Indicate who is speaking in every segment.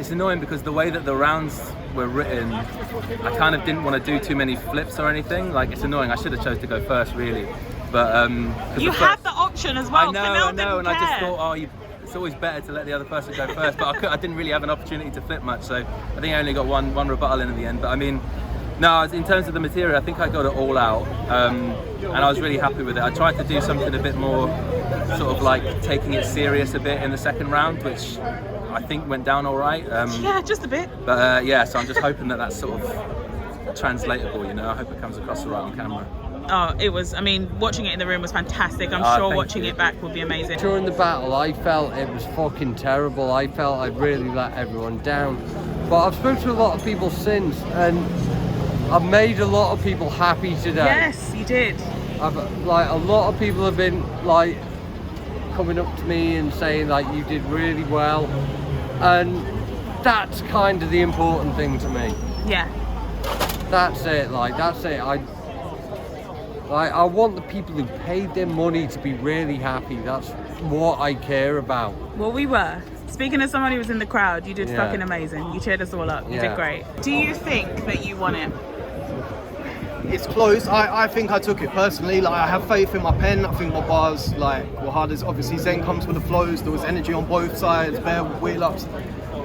Speaker 1: it's annoying because the way that the rounds were written, I kind of didn't want to do too many flips or anything. Like, it's annoying. I should have chose to go first, really. But
Speaker 2: you had the option as well.
Speaker 1: I know, and I just thought, it's always better to let the other person go first. But I didn't really have an opportunity to flip much, so I think I only got one rebuttal in the end. But I mean, no, in terms of the material, I think I got it all out, and I was really happy with it. I tried to do something a bit more, sort of like taking it serious a bit in the second round, which I think went down all right.
Speaker 2: Yeah, just a bit.
Speaker 1: But so I'm just hoping that that's sort of translatable, you know. I hope it comes across all right on camera.
Speaker 2: Oh, it was, I mean, watching it in the room was fantastic. I'm sure watching it back would be amazing.
Speaker 3: During the battle, I felt it was fucking terrible. I felt I'd really let everyone down. But I've spoken to a lot of people since, and I've made a lot of people happy today.
Speaker 2: Yes, you did.
Speaker 3: A lot of people have been like coming up to me and saying like you did really well, and that's kind of the important thing to me.
Speaker 2: Yeah.
Speaker 3: That's it. That's it. I want the people who paid their money to be really happy. That's what I care about.
Speaker 2: Well, we were. Speaking as someone who was in the crowd, you did fucking amazing. You cheered us all up. You did great. Do you think that you won it?
Speaker 4: It's close. I think I took it personally. Like, I have faith in my pen. I think my bars were hard. As obviously Zen comes with the flows. There was energy on both sides. Bear with wheel ups.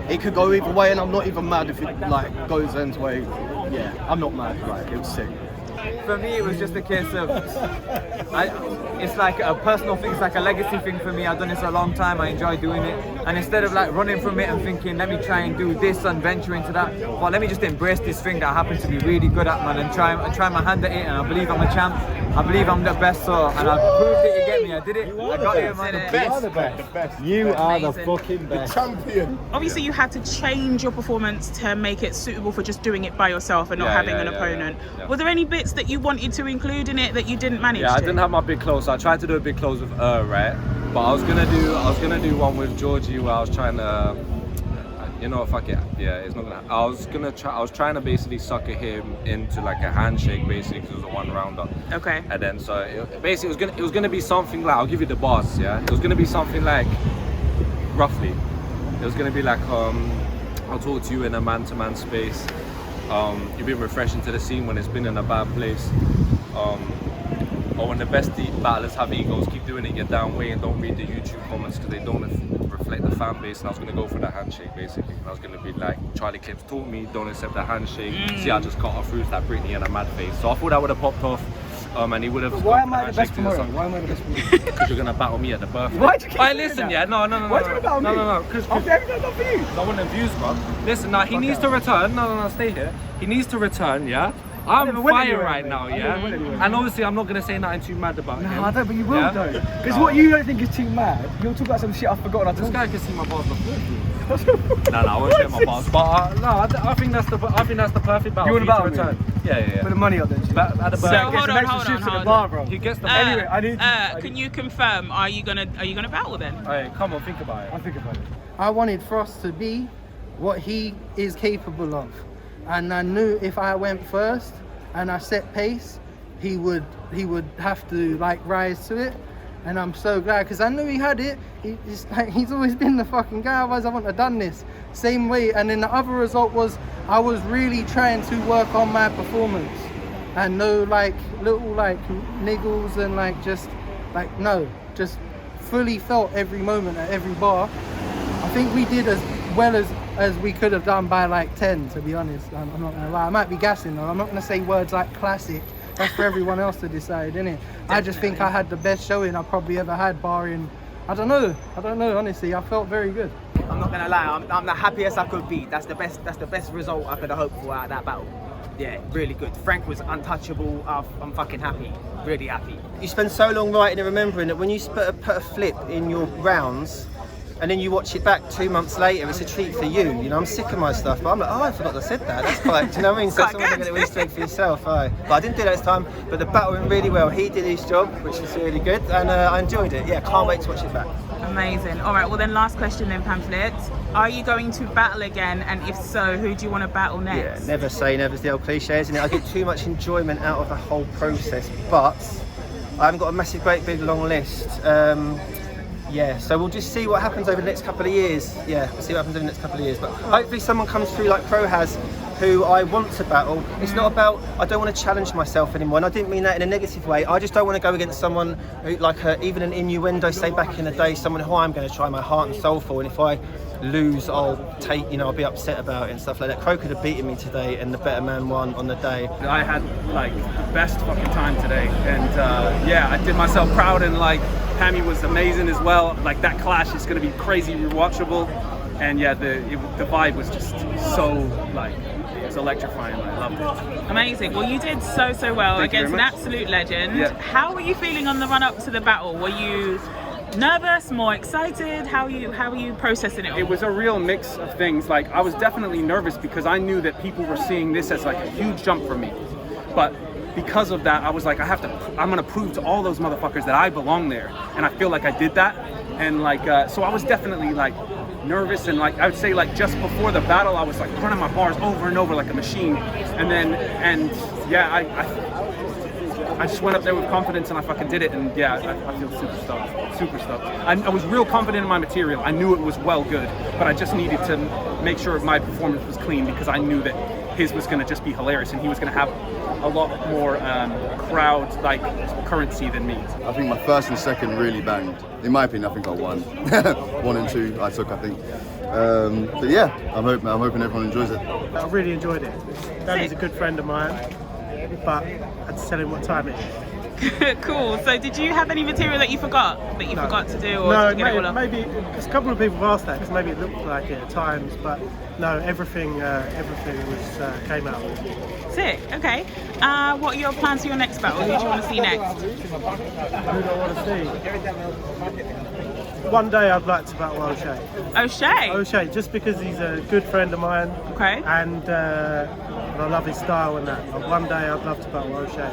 Speaker 4: It could go either way, and I'm not even mad if it goes Zen's way. Yeah, I'm not mad. It was sick.
Speaker 5: For me, it was just a case of, it's like a personal thing, it's like a legacy thing for me. I've done this for a long time, I enjoy doing it. And instead of like running from it and thinking, let me try and do this and venture into that, well, let me just embrace this thing that I happen to be really good at, man, and try my hand at it, and I believe I'm a champ. I believe I'm the best, so, and I proved it, you get me, I did it. I got it, man.
Speaker 6: You are the best. You are the fucking best. The champion.
Speaker 2: Obviously, you had to change your performance to make it suitable for just doing it by yourself and not having an opponent. Yeah. Were there any bits that you wanted to include in it that you didn't manage to?
Speaker 1: I didn't have my big close. I tried to do a big close with right? But I was gonna do one with Georgie where I was trying to, fuck it. Yeah, it's not gonna. I was trying to basically sucker him into like a handshake, basically, because it was a one rounder.
Speaker 2: Okay.
Speaker 1: And then it was gonna be something like, I'll give you the boss. Yeah. It was gonna be something like, roughly, it was gonna be like I'll talk to you in a man-to-man space. You've been refreshing to the scene when it's been in a bad place. Or when the best battlers have egos, keep doing it your damn way and don't read the YouTube comments because they don't reflect the fan base. And I was going to go for the handshake, basically. And I was going to be like, Charlie Clips taught me, don't accept the handshake. See, I just cut her through that Britney and a mad face. So I thought that would have popped off. And he would have.
Speaker 4: Why am I the best tomorrow? Why am I the best tomorrow?
Speaker 1: Because you're going to battle me at the birthday.
Speaker 4: Why'd you keep
Speaker 1: doing listen,
Speaker 4: that?
Speaker 1: No.
Speaker 4: Why'd you battle me?
Speaker 1: No. Because
Speaker 4: I've never done that for you.
Speaker 1: I want the views, bro. Listen, he needs to return. No, stay here. He needs to return, yeah? I'm fire right now, yeah? And obviously I'm not going to say nothing too mad about him.
Speaker 4: No, I don't, but you will though. Because what you don't think is too mad, you'll talk about some shit I've forgotten.
Speaker 1: This guy can see my bars before. No, I won't share my bars. But I think that's the perfect battle.
Speaker 4: You want to battle return?
Speaker 1: Yeah.
Speaker 4: Put the money up then.
Speaker 1: At the
Speaker 2: So hold on.
Speaker 1: He gets the
Speaker 4: Anyway, I need.
Speaker 2: Can you confirm? Are you gonna battle then?
Speaker 1: Alright, come on, think about it.
Speaker 4: I'll think about it.
Speaker 7: I wanted Frost to be what he is capable of, and I knew if I went first and I set pace, he would have to rise to it, and I'm so glad because I knew he had it. He's always been the fucking guy. Otherwise, I wouldn't have done this same way. And then the other result was I was really trying to work on my performance, and no little niggles and just fully felt every moment at every bar. I think we did as well as we could have done by 10, to be honest. I'm not gonna lie. I might be gassing though. I'm not gonna say words like classic. That's for everyone else to decide, innit? I just think I had the best showing I probably ever had, barring, I don't know, honestly. I felt very good.
Speaker 8: I'm not gonna lie, I'm the happiest I could be. That's the best result I could have hoped for out of that battle. Yeah, really good. Frank was untouchable. I'm fucking happy, really happy.
Speaker 9: You spend so long writing and remembering that when you put a flip in your rounds, and then you watch it back 2 months later, it's a treat for you. You know, I'm sick of my stuff, but I'm like, oh, I forgot I said that. That's quite, do you know what I mean? So someone's going to get straight for yourself. Right. But I didn't do that this time, but the battle went really well. He did his job, which was really good, and I enjoyed it. Yeah, can't wait to watch it back.
Speaker 2: Amazing. All right, well then last question then, Pamphlet. Are you going to battle again? And if so, who do you want to battle next?
Speaker 9: Yeah, never say never is the old cliche, isn't it? I get too much enjoyment out of the whole process, but I haven't got a massive, great, big, long list. yeah, so we'll just see what happens over the next couple of years. Yeah, we'll see what happens over the next couple of years. But hopefully someone comes through like Pro has, who I want to battle. It's not about, I don't want to challenge myself anymore, and I didn't mean that in a negative way. I just don't want to go against someone who, like even an innuendo, say back in the day, someone who I'm going to try my heart and soul for, and if I lose, I'll take, I'll be upset about it and stuff like that. Crow could have beaten me today, and the better man won on the day.
Speaker 10: I had like the best fucking time today, and yeah, I did myself proud, and like Hammy was amazing as well. Like that clash is going to be crazy rewatchable, and yeah, the vibe was just so like, it's electrifying. I loved it.
Speaker 2: Amazing. Well, you did so well
Speaker 10: Thank you
Speaker 2: against an
Speaker 10: very much.
Speaker 2: absolute legend.
Speaker 10: Yeah.
Speaker 2: How were you feeling on the run up to the battle? Were you nervous, more excited? How are you processing it all?
Speaker 10: It was a real mix of things. Like I was definitely nervous because I knew that people were seeing this as like a huge jump for me, but because of that, I was like, I'm gonna prove to all those motherfuckers that I belong there, and I feel like I did that. And like, so I was definitely like nervous, and like I would say like just before the battle, I was like running my bars over and over like a machine, and yeah, I just went up there with confidence and I fucking did it, and yeah, I feel super stoked. I was real confident in my material. I knew it was well good, but I just needed to make sure my performance was clean because I knew that his was going to just be hilarious and he was going to have a lot more crowd like currency than me.
Speaker 11: I think my first and second really banged. In my opinion, I think I won. 1 and 2 I took, I think. But yeah, I'm hoping everyone enjoys it.
Speaker 12: I really enjoyed it. Danny's a good friend of mine, but I had to tell him what time it is.
Speaker 2: Cool. So did you have any material that you forgot to do, or did you get it all up?
Speaker 12: Maybe a couple of people have asked that because maybe it looked like it at times, but no, everything was came out.
Speaker 2: Sick. Okay. What are your plans for your next battle? Who do you want to see next?
Speaker 12: Who do I want to see? One day I'd like to battle O'Shea. O'Shea, just because he's a good friend of mine.
Speaker 2: Okay.
Speaker 12: And I love his style and that. But one day I'd love to battle O'Shea.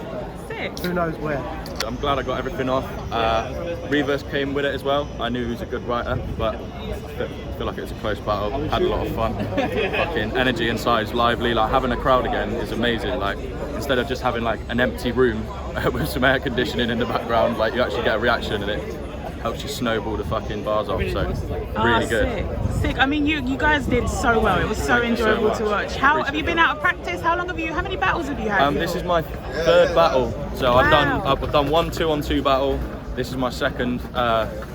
Speaker 2: Sick.
Speaker 12: Who knows where?
Speaker 13: I'm glad I got everything off. Reverse came with it as well. I knew he was a good writer, but I feel like it was a close battle. Had a lot of fun. Fucking energy inside is lively. Like having a crowd again is amazing. Like instead of just having like an empty room with some air conditioning in the background, like you actually get a reaction and it helps you snowball the fucking bars off. So really good.
Speaker 2: Sick. I mean, you guys did so well. It was so enjoyable to watch. How have you been out of practice? How many battles have you had?
Speaker 13: This is my third battle. So
Speaker 2: Wow.
Speaker 13: I've done 1 2-on-2 battle. This is my second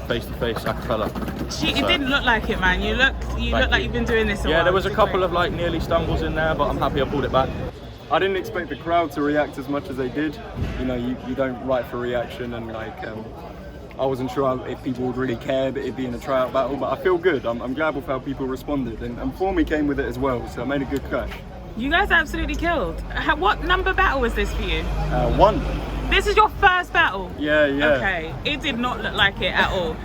Speaker 13: face-to-face a cappella.
Speaker 2: It didn't look like it, man. You look like you've been doing this a while.
Speaker 13: Yeah, there was a couple of like nearly stumbles in there, but I'm happy I pulled it back.
Speaker 14: I didn't expect the crowd to react as much as they did. You don't write for reaction, and like I wasn't sure if people would really care that it being a tryout battle, but I feel good. I'm glad with how people responded, and Formie came with it as well, so I made a good clash.
Speaker 2: You guys absolutely killed. What number battle was this for you?
Speaker 14: 1.
Speaker 2: This is your first battle?
Speaker 14: Yeah.
Speaker 2: Okay, it did not look like it at all.